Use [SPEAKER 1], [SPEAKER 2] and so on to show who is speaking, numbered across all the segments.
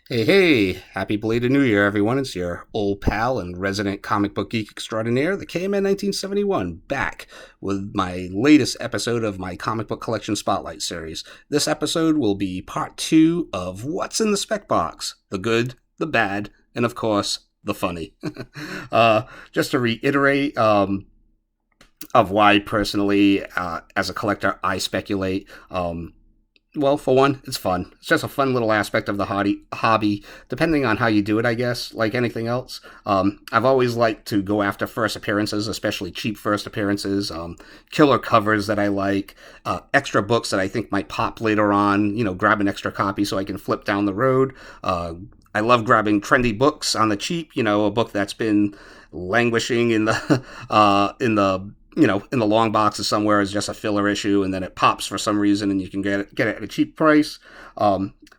[SPEAKER 1] Hey, hey, happy belated New Year, everyone. It's your old pal and resident comic book geek extraordinaire, the KMN 1971, back with my latest episode of my comic book collection spotlight series. This episode will be part two of What's in the Spec Box, the good, the bad, and of course, the funny. Just to reiterate, of why personally, as a collector, I speculate. Well, for one, it's fun. It's just a fun little aspect of the hobby, depending on how you do it, I guess, like anything else. I've always liked to go after first appearances, especially cheap first appearances, killer covers that I like, extra books that I think might pop later on, grab an extra copy so I can flip down the road. I love grabbing trendy books on the cheap, a book that's been languishing in the, in the long boxes somewhere is just a filler issue, and then it pops for some reason, and you can get it at a cheap price.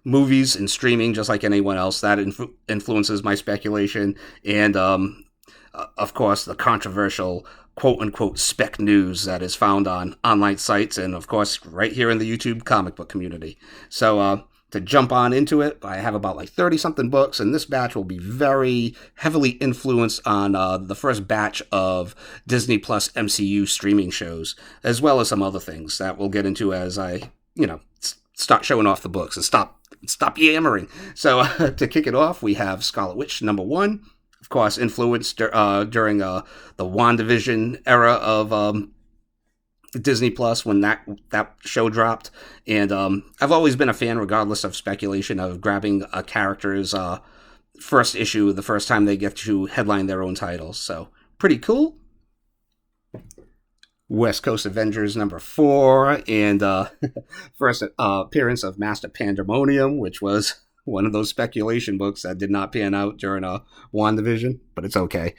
[SPEAKER 1] Movies and streaming, just like anyone else, that influences my speculation, and of course, the controversial quote unquote spec news that is found on online sites, and of course, right here in the YouTube comic book community. So, to jump on into it, I have about like 30 something books, and this batch will be very heavily influenced on the first batch of Disney Plus MCU streaming shows, as well as some other things that we'll get into as start showing off the books and stop yammering. So, to kick it off, we have Scarlet Witch #1, of course, influenced during the WandaVision era of Disney Plus when that show dropped, and I've always been a fan, regardless of speculation, of grabbing a character's first issue the first time they get to headline their own titles. So pretty cool. West Coast Avengers #4, and first appearance of Master Pandemonium, which was one of those speculation books that did not pan out during WandaVision, but it's okay.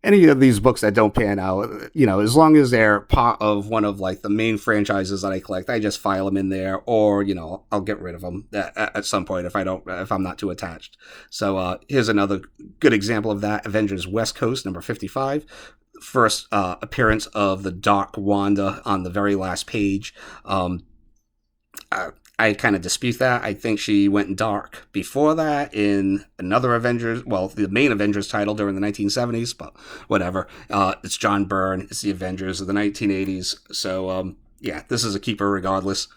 [SPEAKER 1] Any of these books that don't pan out, as long as they're part of one of like the main franchises that I collect, I just file them in there, or I'll get rid of them at some point if I'm not too attached. So here's another good example of that: Avengers West Coast #55, first appearance of the Dark Wanda on the very last page. I kind of dispute that. I think she went dark before that in another Avengers, well, the main Avengers title during the 1970s, but whatever. It's John Byrne. It's the Avengers of the 1980s. So, yeah, this is a keeper regardless.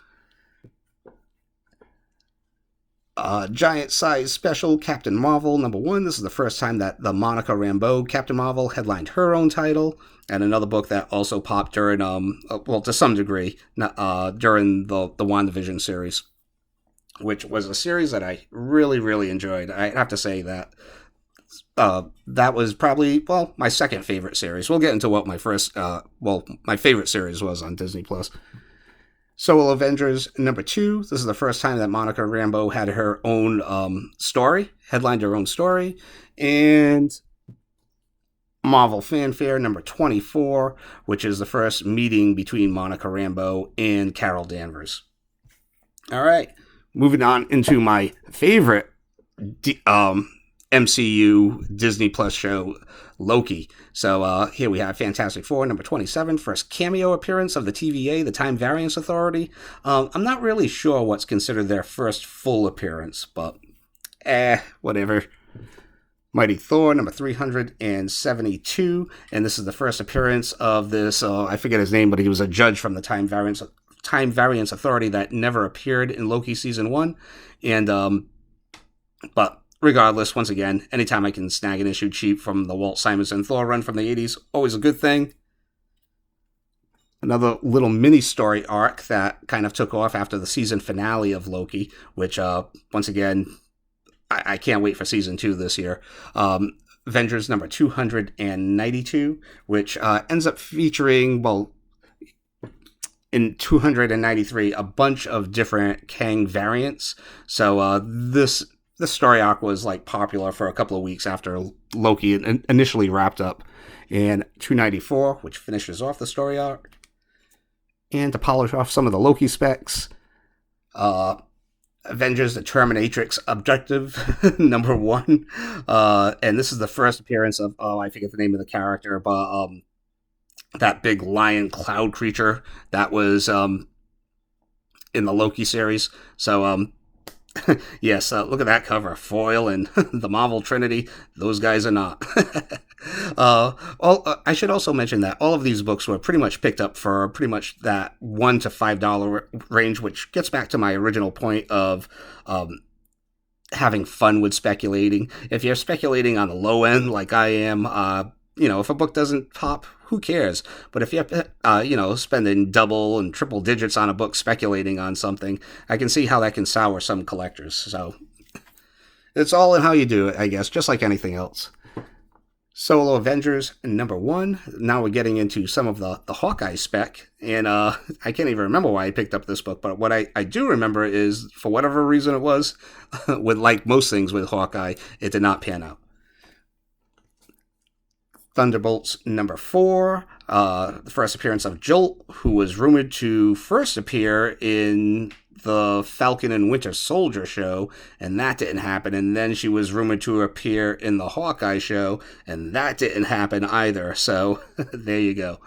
[SPEAKER 1] Giant size special Captain Marvel #1. This is the first time that the Monica Rambeau Captain Marvel headlined her own title, and another book that also popped during, well, to some degree, during the WandaVision series, which was a series that I really, really enjoyed. I have to say that that was probably, well, my second favorite series. We'll get into what my favorite series was on Disney Plus. Solo Avengers #2. This is the first time that Monica Rambeau had her own story, headlined her own story. And Marvel Fanfare #24, which is the first meeting between Monica Rambeau and Carol Danvers. All right, moving on into my favorite MCU Disney Plus show, Loki. So here we have Fantastic Four #27, first cameo appearance of the TVA, the Time Variance Authority. I'm not really sure what's considered their first full appearance, but whatever. Mighty Thor #372, and this is the first appearance of this, I forget his name, but he was a judge from the Time Variance Authority that never appeared in Loki Season 1, and, but regardless, once again, anytime I can snag an issue cheap from the Walt Simonson Thor run from the 80s, always a good thing. Another little mini story arc that kind of took off after the season finale of Loki, which, once again, I can't wait for season 2 this year. Avengers #292, which ends up featuring, well, in 293, a bunch of different Kang variants. So this story arc was like popular for a couple of weeks after Loki initially wrapped up. And 294, which finishes off the story arc. And to polish off some of the Loki specs, Avengers the Terminatrix Objective #1. And this is the first appearance of, I forget the name of the character, but that big lion cloud creature that was in the Loki series. So Yes, look at that cover. Foil and the Marvel Trinity. Those guys are not. I should also mention that all of these books were pretty much picked up for pretty much that $1 to $5 range, which gets back to my original point of having fun with speculating. If you're speculating on the low end, like I am, if a book doesn't pop, who cares? But if you're, spending double and triple digits on a book speculating on something, I can see how that can sour some collectors. So it's all in how you do it, I guess, just like anything else. Solo Avengers #1. Now we're getting into some of the Hawkeye spec, and I can't even remember why I picked up this book, but what I do remember is, for whatever reason it was, with like most things with Hawkeye, it did not pan out. Thunderbolts #4, the first appearance of Jolt, who was rumored to first appear in the Falcon and Winter Soldier show, and that didn't happen. And then she was rumored to appear in the Hawkeye show, and that didn't happen either. So there you go.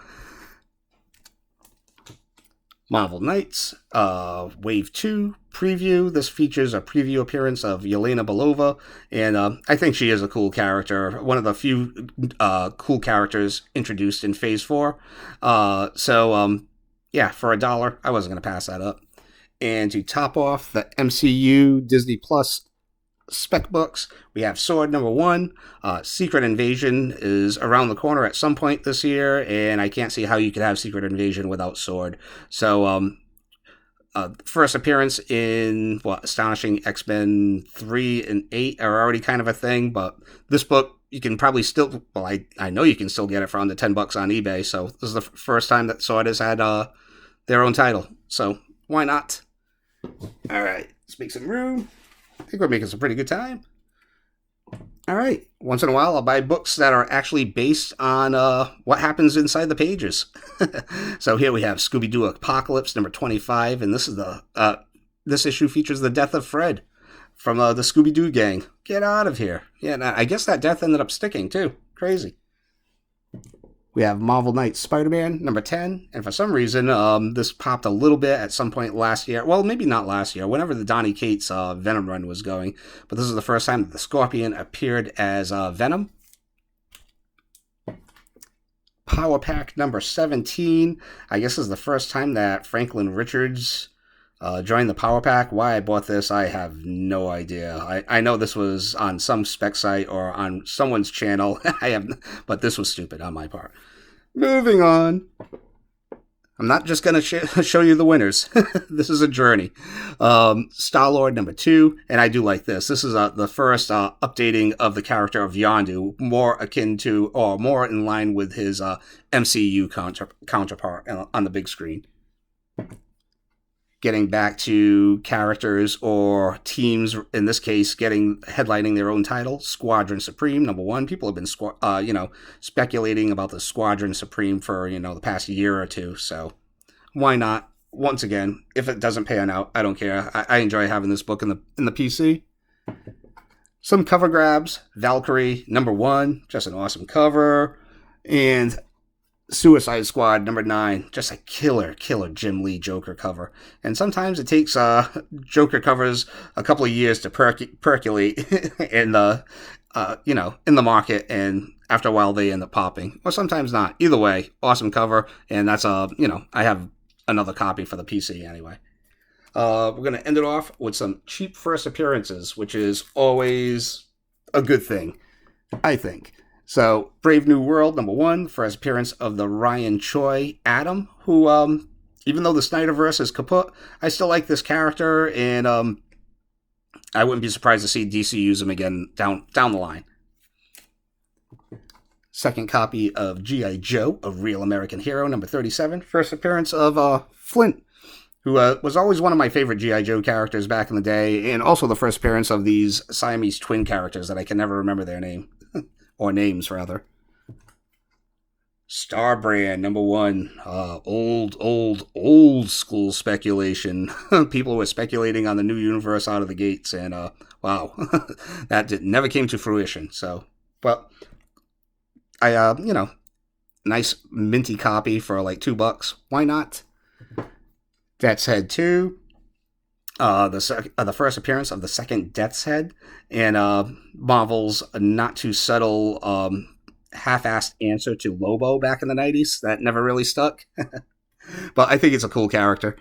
[SPEAKER 1] Marvel Knights, Wave 2 preview. This features a preview appearance of Yelena Belova, and I think she is a cool character. One of the few cool characters introduced in Phase 4. Yeah, for $1, I wasn't going to pass that up. And to top off the MCU Disney Plus spec books, we have Sword #1. Secret Invasion is around the corner at some point this year, and I can't see how you could have Secret Invasion without Sword. So, first appearance in Astonishing X-Men 3 and 8 are already kind of a thing, but this book you can probably still, I know you can still get it for under $10 on eBay. So this is the first time that Sword has had their own title. So why not? All right, let's make some room. I think we're making some pretty good time. All right. Once in a while, I'll buy books that are actually based on what happens inside the pages. So here we have Scooby-Doo Apocalypse #25, and this issue features the death of Fred from the Scooby-Doo gang. Get out of here. Yeah, I guess that death ended up sticking, too. Crazy. We have Marvel Knights Spider-Man #10, and for some reason, this popped a little bit at some point last year. Well, maybe not last year, whenever the Donny Cates Venom run was going. But this is the first time that the Scorpion appeared as Venom. Power Pack #17. I guess this is the first time that Franklin Richards joined the Power Pack. Why I bought this, I have no idea. I know this was on some spec site or on someone's channel. But this was stupid on my part. Moving on. I'm not just going to show you the winners. This is a journey. Star-Lord #2, and I do like this. This is the first updating of the character of Yondu, more akin to, or more in line with his MCU counterpart on the big screen. Getting back to characters or teams, in this case, headlining their own title. Squadron Supreme #1. People have been speculating about the Squadron Supreme for the past year or two. So why not? Once again, if it doesn't pan out, I don't care. I enjoy having this book in the PC. Some cover grabs. Valkyrie #1. Just an awesome cover. And Suicide Squad #9, just a killer Jim Lee Joker cover. And sometimes it takes Joker covers a couple of years to percolate in the in the market, and after a while they end up popping, or sometimes not. Either way, awesome cover, and that's I have another copy for the PC anyway. We're gonna end it off with some cheap first appearances, which is always a good thing, I think. So, Brave New World #1, first appearance of the Ryan Choi Atom, who, even though the Snyderverse is kaput, I still like this character, and I wouldn't be surprised to see DC use him again down the line. Second copy of G.I. Joe, A Real American Hero, #37, first appearance of Flint, who was always one of my favorite G.I. Joe characters back in the day, and also the first appearance of these Siamese twin characters that I can never remember their name. Or names, rather. Starbrand #1. Old school speculation. People were speculating on the new universe out of the gates, and wow, that never came to fruition. So, but I, nice minty copy for like $2. Why not? That's Head 2. The first appearance of the second Death's Head, and Marvel's not too subtle half-assed answer to Lobo back in the '90s that never really stuck. But I think it's a cool character,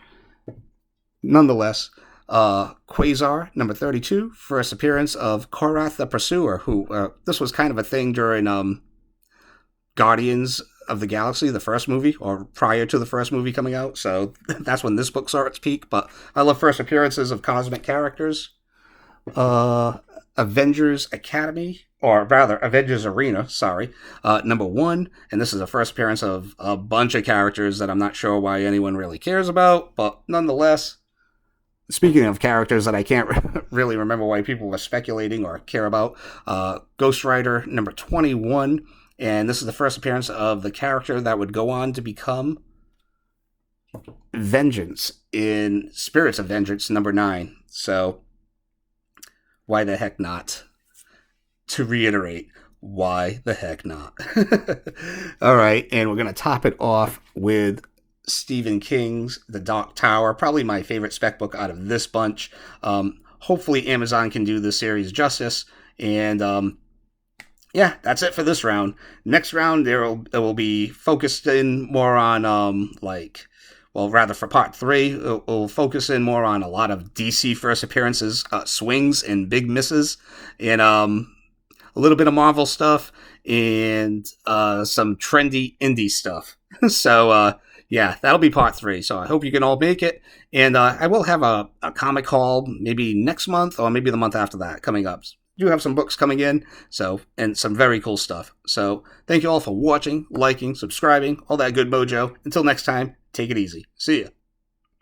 [SPEAKER 1] nonetheless. Quasar number 32, first appearance of Korath the Pursuer, who this was kind of a thing during Guardians of the Galaxy, the first movie, or prior to the first movie coming out. So that's when this book saw its peak. But I love first appearances of cosmic characters. Uh, Avengers Academy, or rather Avengers Arena, sorry, number 1. And this is the first appearance of a bunch of characters that I'm not sure why anyone really cares about. But nonetheless, speaking of characters that I can't really remember why people were speculating or care about, Ghost Rider number 21. And this is the first appearance of the character that would go on to become Vengeance in Spirits of Vengeance number 9. So, why the heck not? To reiterate, why the heck not? All right, and we're going to top it off with Stephen King's The Dark Tower, probably my favorite spec book out of this bunch. Hopefully Amazon can do this series justice, and yeah, that's it for this round. Next round, it will be focused in more on rather for part 3, it'll focus in more on a lot of DC first appearances, swings and big misses, and a little bit of Marvel stuff, and some trendy indie stuff. So yeah, that'll be part 3. So I hope you can all make it, and I will have a comic haul maybe next month or maybe the month after that coming up. Do have some books coming in, and some very cool stuff. So thank you all for watching, liking, subscribing, all that good mojo. Until next time, take it easy. See ya.